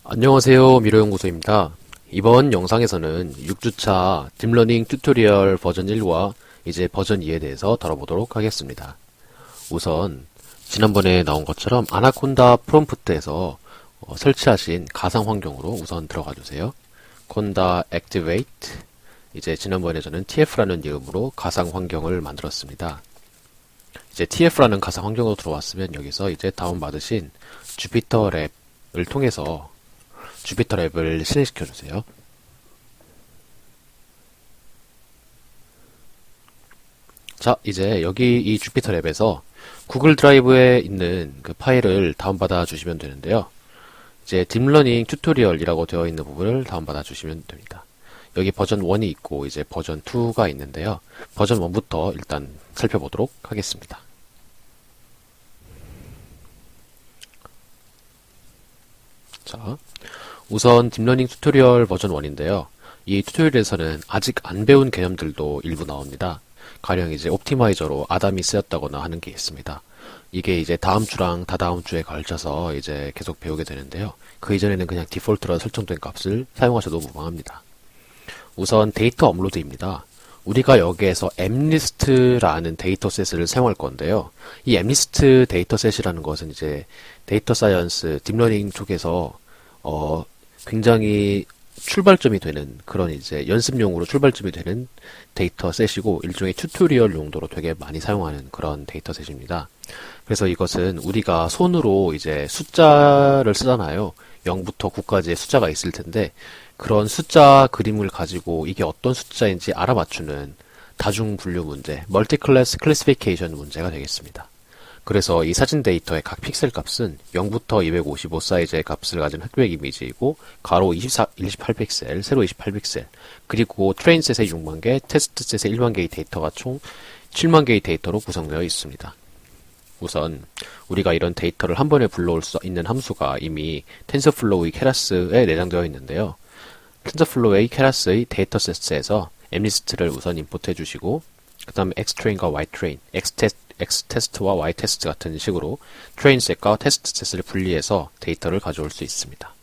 안녕하세요. 미로연구소입니다. 이번 영상에서는 6주차 딥러닝 튜토리얼 버전 1과 이제 버전 2에 대해서 다뤄보도록 하겠습니다. 우선 지난번에 나온 것처럼 아나콘다 프롬프트에서 설치하신 가상 환경으로 우선 들어가 주세요. 콘다 액티베이트. 이제 지난번에 저는 tf라는 이름으로 가상 환경을 만들었습니다. 이제 tf라는 가상 환경으로 들어왔으면 여기서 이제 다운받으신 주피터 랩을 통해서 주피터 랩을 실행시켜 주세요. 자, 이제 여기 이 주피터 랩에서 구글 드라이브에 있는 그 파일을 다운받아 주시면 되는데요. 이제 딥러닝 튜토리얼이라고 되어 있는 부분을 다운받아 주시면 됩니다. 여기 버전 1이 있고 이제 버전 2가 있는데요. 버전 1부터 일단 살펴보도록 하겠습니다. 자, 우선 딥러닝 튜토리얼 버전 1인데요. 이 튜토리얼에서는 아직 안 배운 개념들도 일부 나옵니다. 가령 이제 옵티마이저로 아담이 쓰였다거나 하는 게 있습니다. 이게 이제 다음 주랑 다다음 주에 걸쳐서 이제 계속 배우게 되는데요. 그 이전에는 그냥 디폴트로 설정된 값을 사용하셔도 무방합니다. 우선 데이터 업로드입니다. 우리가 여기에서 mlist라는 데이터셋을 사용할 건데요. 이 mlist 데이터셋이라는 것은 이제 데이터 사이언스 딥러닝 쪽에서 굉장히 출발점이 되는 그런 이제 연습용으로 출발점이 되는 데이터셋이고 일종의 튜토리얼 용도로 되게 많이 사용하는 그런 데이터셋입니다. 그래서 이것은 우리가 손으로 이제 숫자를 쓰잖아요. 0부터 9까지의 숫자가 있을 텐데 그런 숫자 그림을 가지고 이게 어떤 숫자인지 알아맞추는 다중 분류 문제, 멀티클래스 클래시피케이션 문제가 되겠습니다. 그래서 이 사진 데이터의 각 픽셀 값은 0부터 255 사이즈의 값을 가진 흑백 이미지이고 가로 28픽셀, 세로 28픽셀, 그리고 트레인셋의 6만 개, 테스트셋의 1만 개의 데이터가 총 7만 개의 데이터로 구성되어 있습니다. 우선 우리가 이런 데이터를 한 번에 불러올 수 있는 함수가 이미 텐서플로우의 케라스에 내장되어 있는데요. 텐서플로우의 케라스의 데이터셋에서 mlist를 우선 임포트해 주시고 그 다음에 xtrain과 ytrain, xtest와 ytest 같은 식으로 트레인셋과 테스트셋을 분리해서 데이터를 가져올 수 있습니다.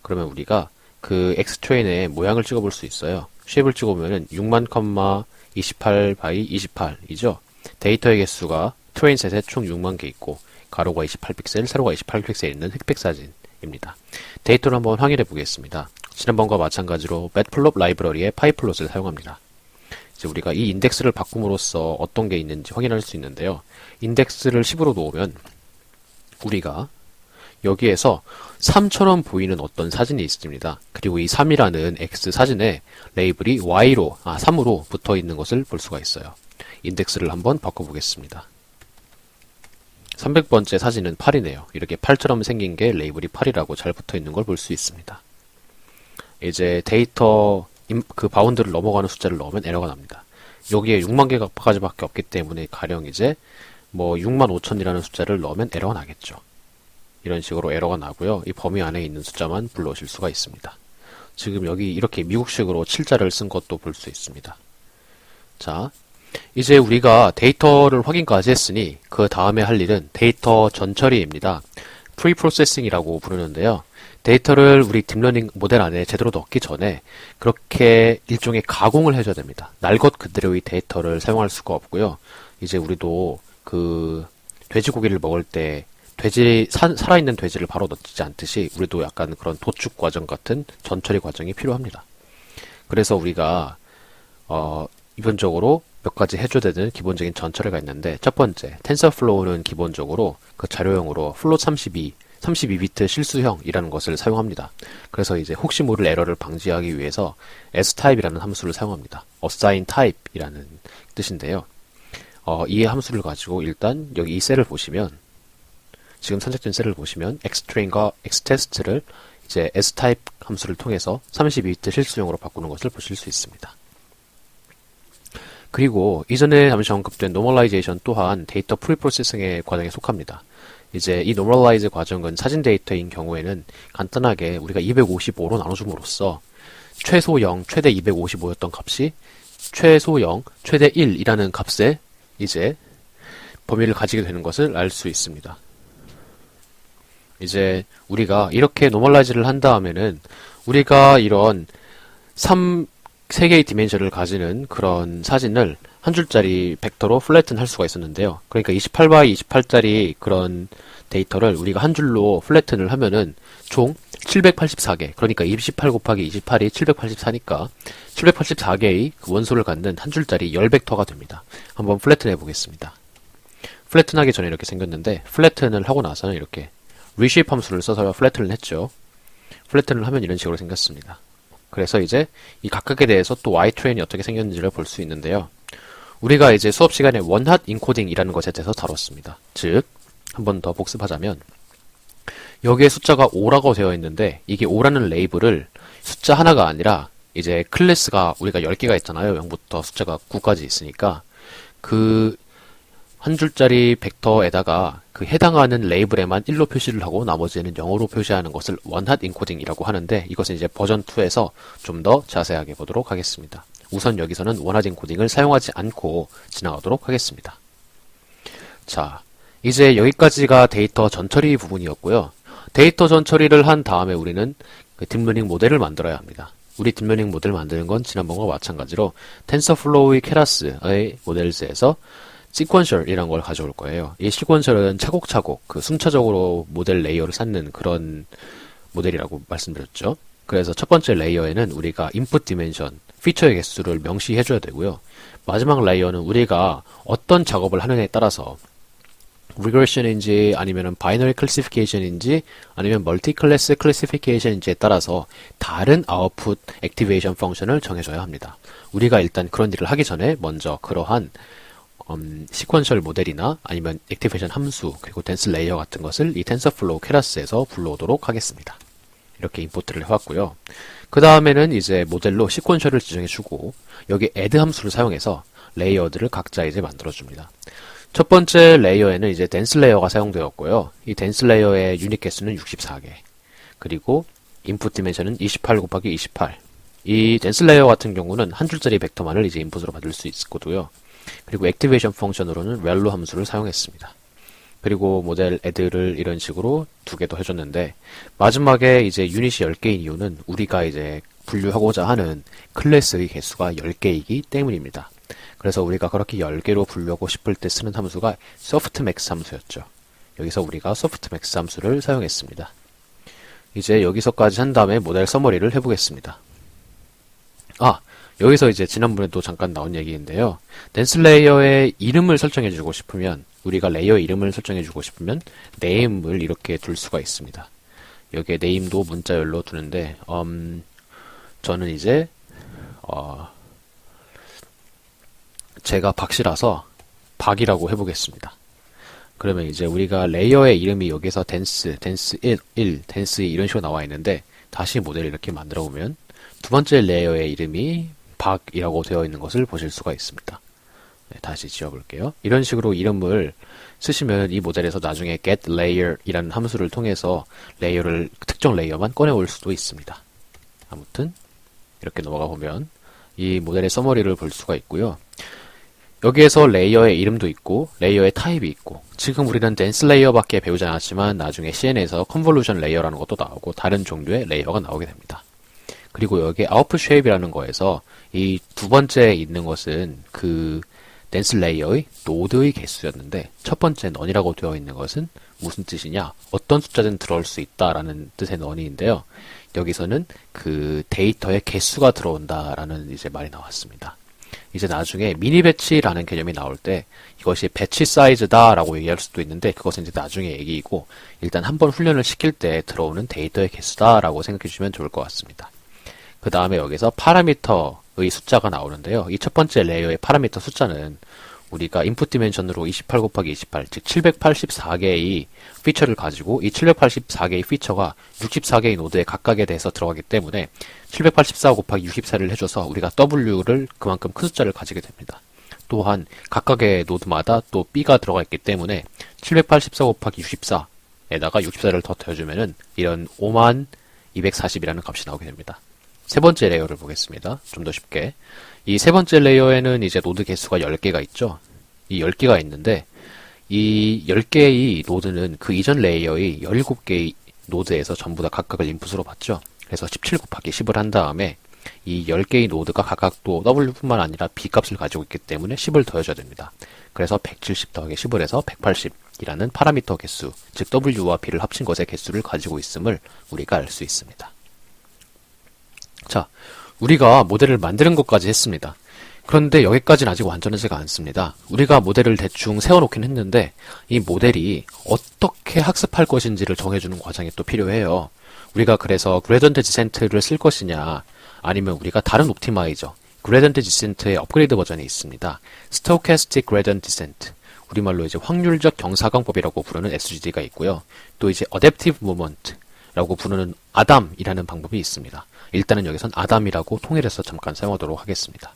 그러면 우리가 그 xtrain의 모양을 찍어볼 수 있어요. 쉐입을 찍어보면 6만, 28 by 28이죠. 데이터의 개수가 트레인셋에 총 6만 개 있고 가로가 28픽셀, 세로가 28픽셀 있는 흑백 사진입니다. 데이터를 한번 확인해 보겠습니다. 지난번과 마찬가지로 matplotlib 라이브러리의 pyplot을 사용합니다. 이제 우리가 이 인덱스를 바꿈으로써 어떤 게 있는지 확인할 수 있는데요. 인덱스를 10으로 놓으면 우리가 여기에서 3처럼 보이는 어떤 사진이 있습니다. 그리고 이 3이라는 X 사진에 레이블이 Y로, 3으로 붙어 있는 것을 볼 수가 있어요. 인덱스를 한번 바꿔보겠습니다. 300번째 사진은 8이네요. 이렇게 8처럼 생긴 게 레이블이 8이라고 잘 붙어 있는 걸 볼 수 있습니다. 이제 데이터 그 바운드를 넘어가는 숫자를 넣으면 에러가 납니다. 여기에 6만 개까지밖에 없기 때문에 가령 이제 뭐 6만 5천이라는 숫자를 넣으면 에러가 나겠죠. 이런 식으로 에러가 나고요. 이 범위 안에 있는 숫자만 불러오실 수가 있습니다. 지금 여기 이렇게 미국식으로 7자를 쓴 것도 볼 수 있습니다. 자, 이제 우리가 데이터를 확인까지 했으니 그 다음에 할 일은 데이터 전처리입니다. 프리프로세싱이라고 부르는데요. 데이터를 우리 딥러닝 모델 안에 제대로 넣기 전에 그렇게 일종의 가공을 해줘야 됩니다. 날 것 그대로의 데이터를 사용할 수가 없고요. 이제 우리도 그 돼지고기를 먹을 때 살아있는 돼지를 바로 넣지 않듯이 우리도 약간 그런 도축 과정 같은 전처리 과정이 필요합니다. 그래서 우리가 기본적으로 몇 가지 해줘야 되는 기본적인 전처리가 있는데 첫 번째, 텐서플로우는 기본적으로 그 자료형으로 플롯 32비트 실수형이라는 것을 사용합니다. 그래서 이제 혹시 모를 에러를 방지하기 위해서 sType이라는 함수를 사용합니다. assign type이라는 뜻인데요. 이 함수를 가지고 일단 여기 이 셀을 보시면 지금 선택된 셀을 보시면 xtrain과 xtest를 이제 sType 함수를 통해서 32비트 실수형으로 바꾸는 것을 보실 수 있습니다. 그리고 이전에 잠시 언급된 normalization 또한 데이터 프리프로세싱의 과정에 속합니다. 이제 이 normalize 과정은 사진 데이터인 경우에는 간단하게 우리가 255로 나눠줌으로써 최소 0, 최대 255였던 값이 최소 0, 최대 1이라는 값에 이제 범위를 가지게 되는 것을 알 수 있습니다. 이제 우리가 이렇게 노멀라이즈를 한 다음에는 우리가 이런 3개의 디멘션을 가지는 그런 사진을 한 줄짜리 벡터로 플래튼 할 수가 있었는데요. 그러니까 28 x 28짜리 그런 데이터를 우리가 한 줄로 플래튼을 하면은 총 784개, 그러니까 28 곱하기 28이 784니까 784개의 그 원소를 갖는 한 줄짜리 열 벡터가 됩니다. 한번 플래튼 해보겠습니다. 플래튼 하기 전에 이렇게 생겼는데, 플래튼을 하고 나서는 이렇게 reshape 함수를 써서 플래튼을 했죠. 플래튼을 하면 이런 식으로 생겼습니다. 그래서 이제 이 각각에 대해서 또 Y-트레인이 어떻게 생겼는지를 볼 수 있는데요. 우리가 이제 수업 시간에 원핫 인코딩이라는 것에 대해서 다뤘습니다. 즉, 한 번 더 복습하자면, 여기에 숫자가 5라고 되어 있는데, 이게 5라는 레이블을 숫자 하나가 아니라, 이제 클래스가 우리가 10개가 있잖아요. 0부터 숫자가 9까지 있으니까, 그 한 줄짜리 벡터에다가 그 해당하는 레이블에만 1로 표시를 하고 나머지는 0으로 표시하는 것을 원핫 인코딩이라고 하는데, 이것은 이제 버전 2에서 좀 더 자세하게 보도록 하겠습니다. 우선 여기서는 원핫 인코딩을 사용하지 않고 지나가도록 하겠습니다. 자, 이제 여기까지가 데이터 전처리 부분이었고요. 데이터 전처리를 한 다음에 우리는 그 딥러닝 모델을 만들어야 합니다. 우리 딥러닝 모델 만드는 건 지난번과 마찬가지로 텐서플로우의 케라스의 모델즈에서 시퀀셜이라는 걸 가져올 거예요. 이 시퀀셜은 차곡차곡 그 순차적으로 모델 레이어를 쌓는 그런 모델이라고 말씀드렸죠. 그래서 첫 번째 레이어에는 우리가 인풋 디멘션, 피처의 개수를 명시해줘야 되고요. 마지막 레이어는 우리가 어떤 작업을 하느냐에 따라서 regression인지 아니면 바이너리 클래시피케이션인지 아니면 멀티 클래스 클래시피케이션인지에 따라서 다른 아웃풋 액티베이션 펑션을 정해줘야 합니다. 우리가 일단 그런 일을 하기 전에 먼저 그러한 시퀀셜 모델이나 아니면 액티베이션 함수 그리고 댄스 레이어 같은 것을 이 텐서플로우 케라스에서 불러오도록 하겠습니다. 이렇게 임포트를 해왔고요. 그 다음에는 이제 모델로 시퀀셜을 지정해주고 여기 add 함수를 사용해서 레이어들을 각자 이제 만들어줍니다. 첫 번째 레이어에는 이제 댄스 레이어가 사용되었고요. 이 댄스 레이어의 유닛 개수는 64개. 그리고 인풋 디멘션은 28 곱하기 28. 이 댄스 레이어 같은 경우는 한 줄짜리 벡터만을 이제 인풋으로 받을 수 있거든요. 그리고 액티베이션 펑션으로는 렐로 함수를 사용했습니다. 그리고 모델 add를 이런 식으로 두 개 더 해줬는데, 마지막에 이제 유닛이 10개인 이유는 우리가 이제 분류하고자 하는 클래스의 개수가 10개이기 때문입니다. 그래서 우리가 그렇게 10개로 분류하고 싶을 때 쓰는 함수가 softmax 함수였죠. 여기서 우리가 softmax 함수를 사용했습니다. 이제 여기서까지 한 다음에 모델 서머리를 해보겠습니다. 여기서 이제 지난번에도 잠깐 나온 얘기인데요. 댄스 레이어의 이름을 설정해주고 싶으면, 우리가 레이어 이름을 설정해주고 싶으면 name을 이렇게 둘 수가 있습니다. 여기에 name도 문자열로 두는데, 저는 이제 제가 박씨라서 박이라고 해보겠습니다. 그러면 이제 우리가 레이어의 이름이 여기서 댄스 1, 댄스 2 이런 식으로 나와 있는데, 다시 모델을 이렇게 만들어 보면 두 번째 레이어의 이름이 박이라고 되어 있는 것을 보실 수가 있습니다. 네, 다시 지워볼게요. 이런 식으로 이름을 쓰시면 이 모델에서 나중에 get layer 이라는 함수를 통해서 레이어를 특정 레이어만 꺼내올 수도 있습니다. 아무튼 이렇게 넘어가 보면 이 모델의 서머리를 볼 수가 있고요. 여기에서 레이어의 이름도 있고 레이어의 타입이 있고, 지금 우리는 댄스 레이어밖에 배우지 않았지만 나중에 CN에서 컨볼루션 레이어라는 것도 나오고 다른 종류의 레이어가 나오게 됩니다. 그리고 여기 아웃풋 쉐입이라는 거에서 이 두 번째에 있는 것은 그 댄스 레이어의 노드의 개수였는데, 첫 번째 넌이라고 되어 있는 것은 무슨 뜻이냐, 어떤 숫자든 들어올 수 있다라는 뜻의 넌인데요. 여기서는 그 데이터의 개수가 들어온다라는 이제 말이 나왔습니다. 이제 나중에 미니 배치라는 개념이 나올 때 이것이 배치 사이즈다라고 얘기할 수도 있는데, 그것은 이제 나중에 얘기이고, 일단 한번 훈련을 시킬 때 들어오는 데이터의 개수다라고 생각해 주시면 좋을 것 같습니다. 그 다음에 여기서 파라미터의 숫자가 나오는데요. 이 첫 번째 레이어의 파라미터 숫자는 우리가 인풋 디멘션으로 28 곱하기 28, 즉 784개의 피처를 가지고 이 784개의 피처가 64개의 노드에 각각에 대해서 들어가기 때문에 784 곱하기 64를 해줘서 우리가 W를 그만큼 큰 숫자를 가지게 됩니다. 또한 각각의 노드마다 또 B가 들어가 있기 때문에 784 곱하기 64에다가 64를 더 더해주면은 이런 5240이라는 값이 나오게 됩니다. 세 번째 레이어를 보겠습니다. 좀 더 쉽게. 이 세 번째 레이어에는 이제 노드 개수가 10개가 있죠. 이 10개가 있는데, 이 10개의 노드는 그 이전 레이어의 17개의 노드에서 전부 다 각각을 인풋으로 받죠. 그래서 17 곱하기 10을 한 다음에 이 10개의 노드가 각각 또 W뿐만 아니라 B 값을 가지고 있기 때문에 10을 더해줘야 됩니다. 그래서 170 더하기 10을 해서 180이라는 파라미터 개수, 즉 W와 B를 합친 것의 개수를 가지고 있음을 우리가 알 수 있습니다. 자, 우리가 모델을 만드는 것까지 했습니다. 그런데 여기까지는 아직 완전하지가 않습니다. 우리가 모델을 대충 세워놓긴 했는데 이 모델이 어떻게 학습할 것인지를 정해주는 과정이 또 필요해요. 우리가 그래서 그레디언트 디센트를 쓸 것이냐 아니면 우리가 다른 옵티마이저 그레디언트 디센트의 업그레이드 버전이 있습니다. Stochastic Gradient Descent, 우리말로 이제 확률적 경사광법이라고 부르는 SGD가 있고요. 또 이제 Adaptive Movement라고 부르는 아담이라는 방법이 있습니다. 일단은 여기선 아담이라고 통일해서 잠깐 사용하도록 하겠습니다.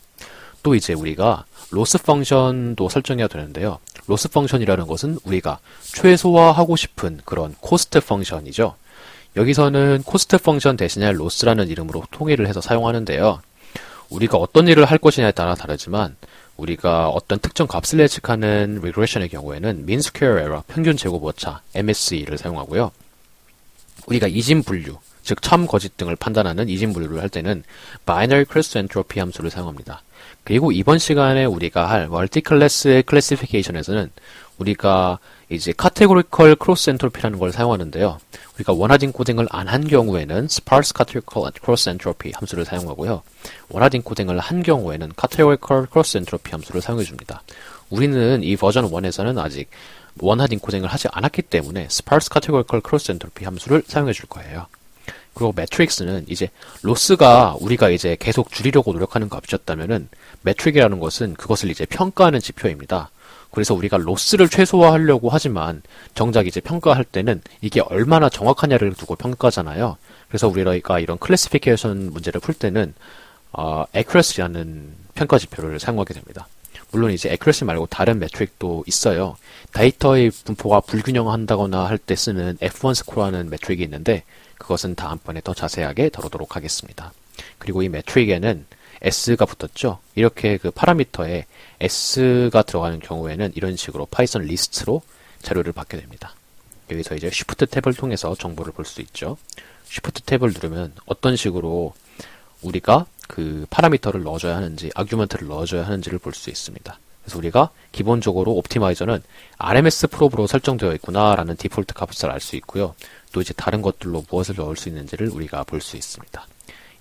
또 이제 우리가 로스 펑션도 설정해야 되는데요. 로스 펑션이라는 것은 우리가 최소화하고 싶은 그런 코스트 펑션이죠. 여기서는 코스트 펑션 대신에 로스라는 이름으로 통일을 해서 사용하는데요. 우리가 어떤 일을 할 것이냐에 따라 다르지만 우리가 어떤 특정 값을 예측하는 리그레션의 경우에는 mean square error, 평균 제곱 오차, MSE를 사용하고요. 우리가 이진 분류, 즉 참, 거짓 등을 판단하는 이진 분류를 할 때는 binary cross entropy 함수를 사용합니다. 그리고 이번 시간에 우리가 할 멀티클래스 클래시피케이션에서는 우리가 이제 categorical cross entropy라는 걸 사용하는데요. 우리가 원하진 코딩을 안 한 경우에는 sparse categorical cross entropy 함수를 사용하고요. 원하진 코딩을 한 경우에는 categorical cross entropy 함수를 사용해 줍니다. 우리는 이 버전 1에서는 아직 원하진 코딩을 하지 않았기 때문에 sparse categorical cross entropy 함수를 사용해 줄 거예요. 그리고 매트릭스는 이제 로스가 우리가 이제 계속 줄이려고 노력하는 값이었다면은 매트릭이라는 것은 그것을 이제 평가하는 지표입니다. 그래서 우리가 로스를 최소화하려고 하지만 정작 이제 평가할 때는 이게 얼마나 정확하냐를 두고 평가하잖아요. 그래서 우리가 이런 클래시피케이션 문제를 풀 때는 accuracy라는 평가 지표를 사용하게 됩니다. 물론 이제 accuracy 말고 다른 매트릭도 있어요. 데이터의 분포가 불균형한다거나 할 때 쓰는 F1 스코어라는 매트릭이 있는데 그것은 다음번에 더 자세하게 다루도록 하겠습니다. 그리고 이 매트릭에는 S가 붙었죠. 이렇게 그 파라미터에 S가 들어가는 경우에는 이런 식으로 파이썬 리스트로 자료를 받게 됩니다. 여기서 이제 Shift 탭을 통해서 정보를 볼 수 있죠. Shift 탭을 누르면 어떤 식으로 우리가 그 파라미터를 넣어줘야 하는지, 아규먼트를 넣어줘야 하는지를 볼 수 있습니다. 그래서 우리가 기본적으로 옵티마이저는 RMS 프롭으로 설정되어 있구나라는 디폴트 값을 알 수 있고요. 또 이제 다른 것들로 무엇을 넣을 수 있는지를 우리가 볼 수 있습니다.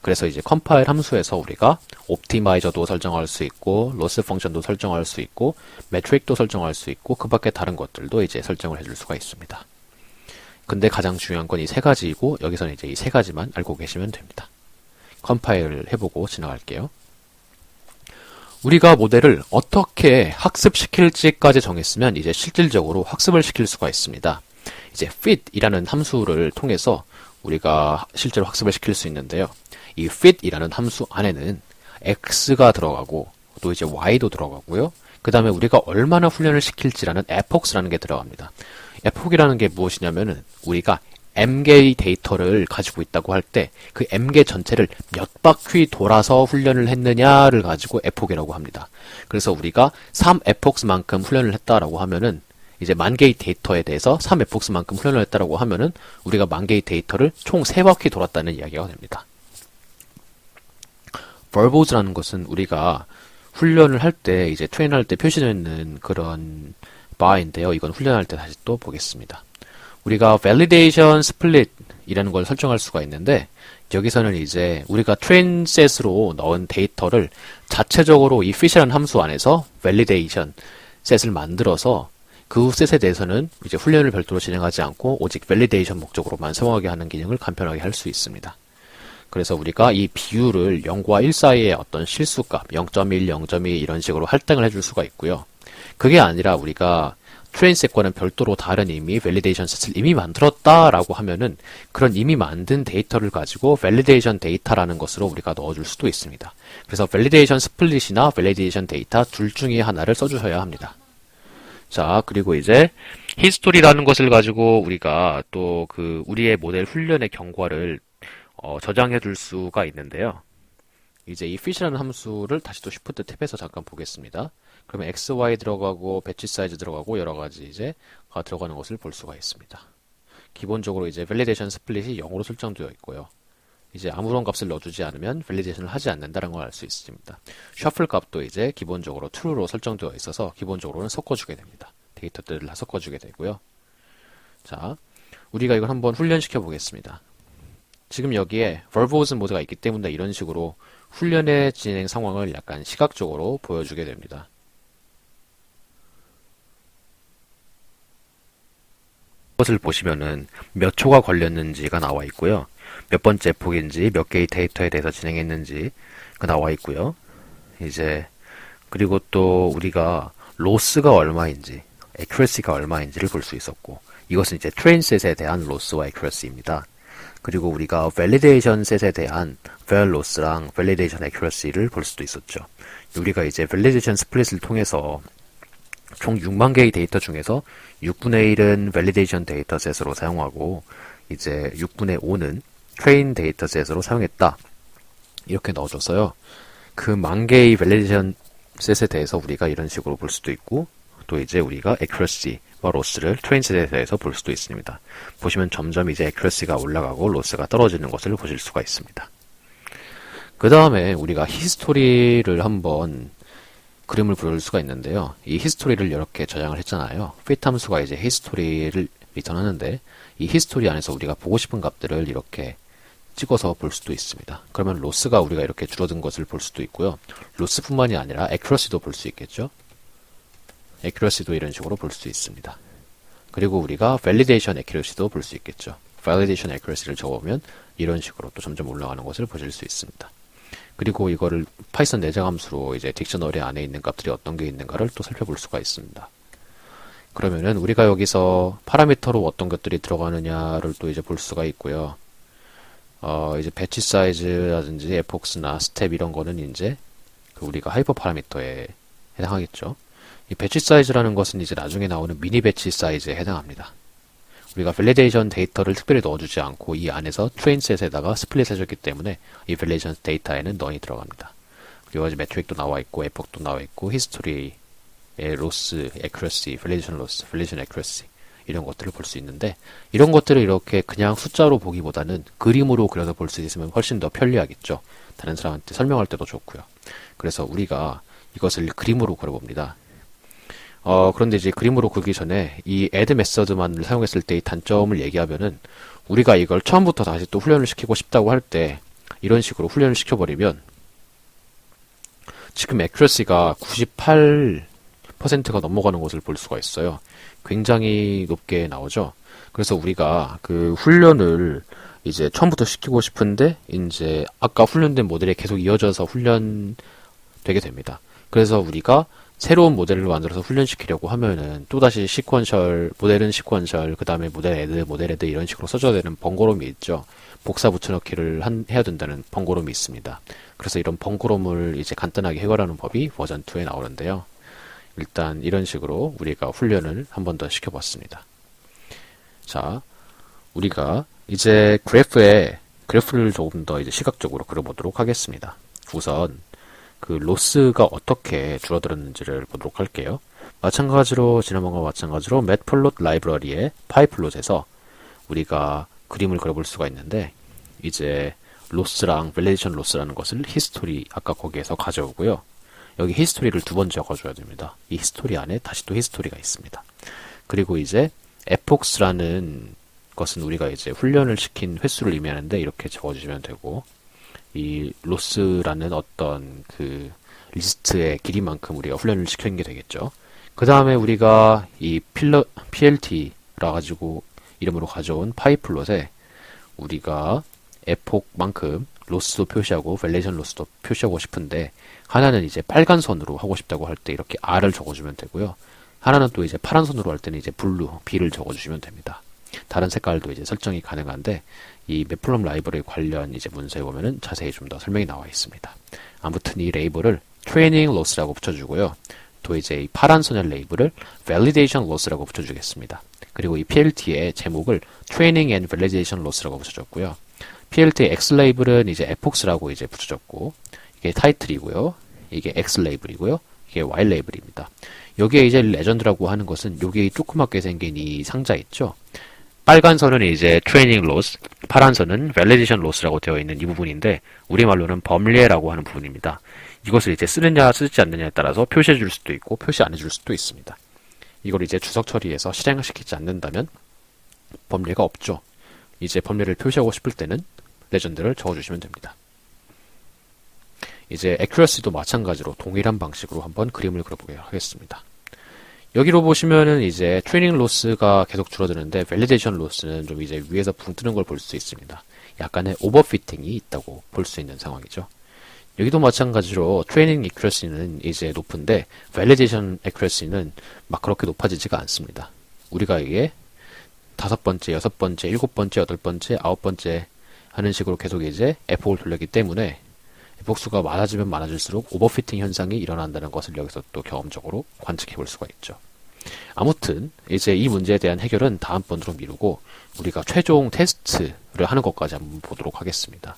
그래서 이제 컴파일 함수에서 우리가 옵티마이저도 설정할 수 있고, 로스 펑션도 설정할 수 있고, 매트릭도 설정할 수 있고, 그 밖에 다른 것들도 이제 설정을 해줄 수가 있습니다. 근데 가장 중요한 건 이 세 가지이고, 여기서는 이제 이 세 가지만 알고 계시면 됩니다. 컴파일을 해보고 지나갈게요. 우리가 모델을 어떻게 학습시킬지까지 정했으면 이제 실질적으로 학습을 시킬 수가 있습니다. 이제 fit이라는 함수를 통해서 우리가 실제로 학습을 시킬 수 있는데요. 이 fit이라는 함수 안에는 x가 들어가고 또 이제 y도 들어가고요. 그 다음에 우리가 얼마나 훈련을 시킬지라는 epochs라는 게 들어갑니다. epoch이라는 게 무엇이냐면은 우리가 m개의 데이터를 가지고 있다고 할 때 그 m개 전체를 몇 바퀴 돌아서 훈련을 했느냐를 가지고 epoch이라고 합니다. 그래서 우리가 3epochs만큼 훈련을 했다라고 하면은 이제 만 개의 데이터에 대해서 3epochs만큼 훈련을 했다라고 하면은 우리가 만 개의 데이터를 총 3바퀴 돌았다는 이야기가 됩니다. verbos라는 것은 우리가 훈련을 할 때 이제 트레인할 때 표시되어 있는 그런 바인데요. 이건 훈련할 때 다시 또 보겠습니다. 우리가 validation split 이라는 걸 설정할 수가 있는데 여기서는 이제 우리가 트레인 셋으로 넣은 데이터를 자체적으로 이 fit이라는 함수 안에서 validation 셋을 만들어서 그 셋에 대해서는 이제 훈련을 별도로 진행하지 않고 오직 validation 목적으로만 사용하게 하는 기능을 간편하게 할 수 있습니다. 그래서 우리가 이 비율을 0과 1 사이의 어떤 실수값 0.1, 0.2 이런 식으로 할당을 해줄 수가 있고요. 그게 아니라 우리가 트레인 셋과는 별도로 다른 이미 밸리데이션 셋을 이미 만들었다라고 하면은 그런 이미 만든 데이터를 가지고 밸리데이션 데이터라는 것으로 우리가 넣어줄 수도 있습니다. 그래서 밸리데이션 스플릿이나 밸리데이션 데이터 둘 중에 하나를 써주셔야 합니다. 자, 그리고 이제 히스토리라는 것을 가지고 우리가 또 그 우리의 모델 훈련의 경과를 저장해 둘 수가 있는데요. 이제 이 fit이라는 함수를 다시 또 Shift 탭에서 잠깐 보겠습니다. 그러면 x, y 들어가고 배치 사이즈 들어가고 여러 가지 이제 들어가는 것을 볼 수가 있습니다. 기본적으로 이제 밸리데이션 스플릿이 0으로 설정되어 있고요. 이제 아무런 값을 넣어주지 않으면 밸리데이션을 하지 않는다는 걸 알 수 있습니다. 셔플 값도 이제 기본적으로 true로 설정되어 있어서 기본적으로는 섞어주게 됩니다. 데이터들을 다 섞어주게 되고요. 자, 우리가 이걸 한번 훈련시켜 보겠습니다. 지금 여기에 verbose 모드가 있기 때문에 이런 식으로 훈련의 진행 상황을 약간 시각적으로 보여주게 됩니다. 이것을 보시면은 몇 초가 걸렸는지가 나와 있고요. 몇 번째 폭인지 몇 개의 데이터에 대해서 진행했는지가 나와 있고요. 이제 그리고 또 우리가 로스가 얼마인지, accuracy가 얼마인지를 볼 수 있었고, 이것은 이제 트레인 셋에 대한 로스와 accuracy입니다. 그리고 우리가 validation 셋에 대한 val loss랑 validation accuracy를 볼 수도 있었죠. 우리가 이제 validation split을 통해서 총 6만 개의 데이터 중에서 6분의 1은 validation 데이터셋으로 사용하고 이제 6분의 5는 train 데이터셋으로 사용했다. 이렇게 넣어줘서요. 그 만 개의 validation 셋에 대해서 우리가 이런 식으로 볼 수도 있고 또 이제 우리가 accuracy와 loss를 train 셋에 대해서 볼 수도 있습니다. 보시면 점점 이제 accuracy가 올라가고 loss가 떨어지는 것을 보실 수가 있습니다. 그 다음에 우리가 히스토리를 한번 그림을 그릴 수가 있는데요. 이 히스토리를 이렇게 저장을 했잖아요. fit 함수가 이제 히스토리를 리턴하는데 이 히스토리 안에서 우리가 보고 싶은 값들을 이렇게 찍어서 볼 수도 있습니다. 그러면 로스가 우리가 이렇게 줄어든 것을 볼 수도 있고요. 로스뿐만이 아니라 accuracy도 볼 수 있겠죠. accuracy도 이런 식으로 볼 수 있습니다. 그리고 우리가 validation accuracy도 볼 수 있겠죠. validation accuracy를 적어보면 이런 식으로 또 점점 올라가는 것을 보실 수 있습니다. 그리고 이거를 파이썬 내장 함수로 이제 딕셔너리 안에 있는 값들이 어떤 게 있는가를 또 살펴볼 수가 있습니다. 그러면은 우리가 여기서 파라미터로 어떤 것들이 들어가느냐를 또 이제 볼 수가 있고요. 이제 배치 사이즈라든지 에폭스나 스텝 이런 거는 이제 그 우리가 하이퍼 파라미터에 해당하겠죠. 이 배치 사이즈라는 것은 이제 나중에 나오는 미니 배치 사이즈에 해당합니다. 우리가 밸리데이션 데이터를 특별히 넣어주지 않고 이 안에서 트레인 셋에다가 스플릿 해줬기 때문에 이 밸리데이션 데이터에는 넌이 들어갑니다. 그리고 이제 매트릭도 나와 있고 에폭도 나와 있고 히스토리의 로스, accuracy, 밸리데이션 로스, 밸리데이션 accuracy 이런 것들을 볼 수 있는데 이런 것들을 이렇게 그냥 숫자로 보기보다는 그림으로 그려서 볼 수 있으면 훨씬 더 편리하겠죠. 다른 사람한테 설명할 때도 좋고요. 그래서 우리가 이것을 그림으로 그려봅니다. 그런데 이제 그림으로 그리기 전에 이 add 메서드만을 사용했을 때의 단점을 얘기하면은 우리가 이걸 처음부터 다시 또 훈련을 시키고 싶다고 할 때 이런 식으로 훈련을 시켜버리면 지금 accuracy가 98%가 넘어가는 것을 볼 수가 있어요. 굉장히 높게 나오죠. 그래서 우리가 그 훈련을 이제 처음부터 시키고 싶은데 이제 아까 훈련된 모델에 계속 이어져서 훈련되게 됩니다. 그래서 우리가 새로운 모델을 만들어서 훈련시키려고 하면은 또다시 시퀀셜, 모델은 시퀀셜, 그 다음에 모델 애드 이런 식으로 써줘야 되는 번거로움이 있죠. 복사 붙여넣기를 해야 된다는 번거로움이 있습니다. 그래서 이런 번거로움을 이제 간단하게 해결하는 법이 버전 2에 나오는데요. 일단 이런 식으로 우리가 훈련을 한 번 더 시켜봤습니다. 자, 우리가 이제 그래프를 조금 더 이제 시각적으로 그려보도록 하겠습니다. 우선 그 로스가 어떻게 줄어들었는지를 보도록 할게요. 마찬가지로 지난번과 마찬가지로 matplotlib 라이브러리의 pyplot에서 우리가 그림을 그려볼 수가 있는데 이제 로스랑 validation 로스라는 것을 히스토리 아까 거기에서 가져오고요. 여기 히스토리를 두 번 적어줘야 됩니다. 이 히스토리 안에 다시 또 히스토리가 있습니다. 그리고 이제 epochs라는 것은 우리가 이제 훈련을 시킨 횟수를 의미하는데 이렇게 적어주시면 되고 이 로스라는 어떤 그 리스트의 길이만큼 우리가 훈련을 시키는 게 되겠죠. 그 다음에 우리가 이 PLT라 가지고 이름으로 가져온 파이플롯에 우리가 에폭만큼 로스도 표시하고 밸리데이션 로스도 표시하고 싶은데 하나는 이제 빨간 선으로 하고 싶다고 할 때 이렇게 R을 적어주면 되고요. 하나는 또 이제 파란 선으로 할 때는 이제 B를 적어주시면 됩니다. 다른 색깔도 이제 설정이 가능한데 이 매플럼 라이브러리 관련 이제 문서에 보면은 자세히 좀 더 설명이 나와 있습니다. 아무튼 이 레이블을 트레이닝 로스라고 붙여주고요. 또 이제 이 파란 선의 레이블을 validation loss라고 붙여주겠습니다. 그리고 이 PLT의 제목을 training and validation loss라고 붙여줬고요. PLT X 레이블은 이제 epochs라고 이제 붙여줬고 이게 타이틀이고요. 이게 X 레이블이고요. 이게 Y 레이블입니다. 여기에 이제 레전드라고 하는 것은 여기 조그맣게 생긴 이 상자 있죠. 빨간 선은 이제 트레이닝 로스, 파란 선은 밸리데이션 로스라고 되어 있는 이 부분인데 우리말로는 범례라고 하는 부분입니다. 이것을 이제 쓰느냐 쓰지 않느냐에 따라서 표시해 줄 수도 있고 표시 안 해줄 수도 있습니다. 이걸 이제 주석 처리해서 실행을 시키지 않는다면 범례가 없죠. 이제 범례를 표시하고 싶을 때는 레전드를 적어주시면 됩니다. 이제 accuracy도 마찬가지로 동일한 방식으로 한번 그림을 그려보게 하겠습니다. 여기로 보시면은 이제 트레이닝 로스가 계속 줄어드는데 밸리데이션 로스는 좀 이제 위에서 붕 뜨는 걸 볼 수 있습니다. 약간의 오버피팅이 있다고 볼 수 있는 상황이죠. 여기도 마찬가지로 트레이닝 accuracy는 이제 높은데 밸리데이션 accuracy는 막 그렇게 높아지지가 않습니다. 우리가 이게 5번째, 6번째, 7번째, 8번째, 9번째 하는 식으로 계속 이제 에폭을 돌렸기 때문에 에폭 수가 많아지면 많아질수록 오버피팅 현상이 일어난다는 것을 여기서 또 경험적으로 관측해 볼 수가 있죠. 아무튼 이제 이 문제에 대한 해결은 다음번으로 미루고 우리가 최종 테스트를 하는 것까지 한번 보도록 하겠습니다.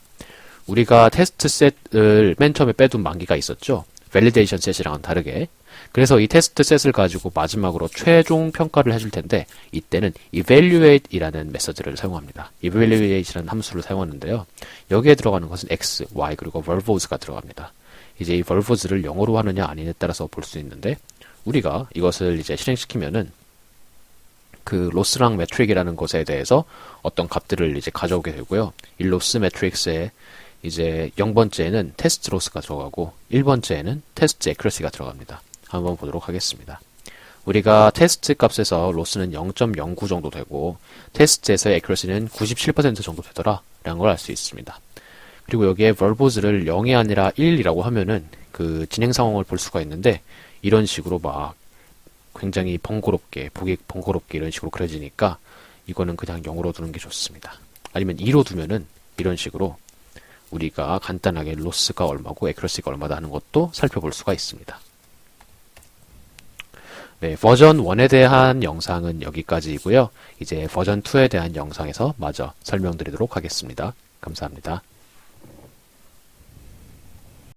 우리가 테스트 셋을 맨 처음에 빼둔 만기가 있었죠. 밸리데이션 셋이랑은 다르게. 그래서 이 테스트 셋을 가지고 마지막으로 최종 평가를 해줄 텐데 이때는 evaluate이라는 메서드를 사용합니다. evaluate이라는 함수를 사용하는데요. 여기에 들어가는 것은 x, y 그리고 verbos가 들어갑니다. 이제 이 verbos를 영어로 하느냐 아니냐에 따라서 볼 수 있는데 우리가 이것을 이제 실행시키면은 그 로스랑 매트릭이라는 것에 대해서 어떤 값들을 이제 가져오게 되고요. 이 로스 매트릭스에 이제 0번째에는 테스트 로스가 들어가고 1번째에는 테스트 애큐러시가 들어갑니다. 한번 보도록 하겠습니다. 우리가 테스트 값에서 로스는 0.09 정도 되고 테스트에서의 애큐러시는 97% 정도 되더라 라는 걸 알 수 있습니다. 그리고 여기에 verbos를 0이 아니라 1이라고 하면은 그 진행 상황을 볼 수가 있는데 이런 식으로 막 굉장히 번거롭게 보기 번거롭게 이런 식으로 그려지니까 이거는 그냥 0으로 두는 게 좋습니다. 아니면 2로 두면은 이런 식으로 우리가 간단하게 로스가 얼마고 애큐러시가 얼마다 하는 것도 살펴볼 수가 있습니다. 네, 버전 1에 대한 영상은 여기까지이고요. 이제 버전 2에 대한 영상에서 마저 설명드리도록 하겠습니다. 감사합니다.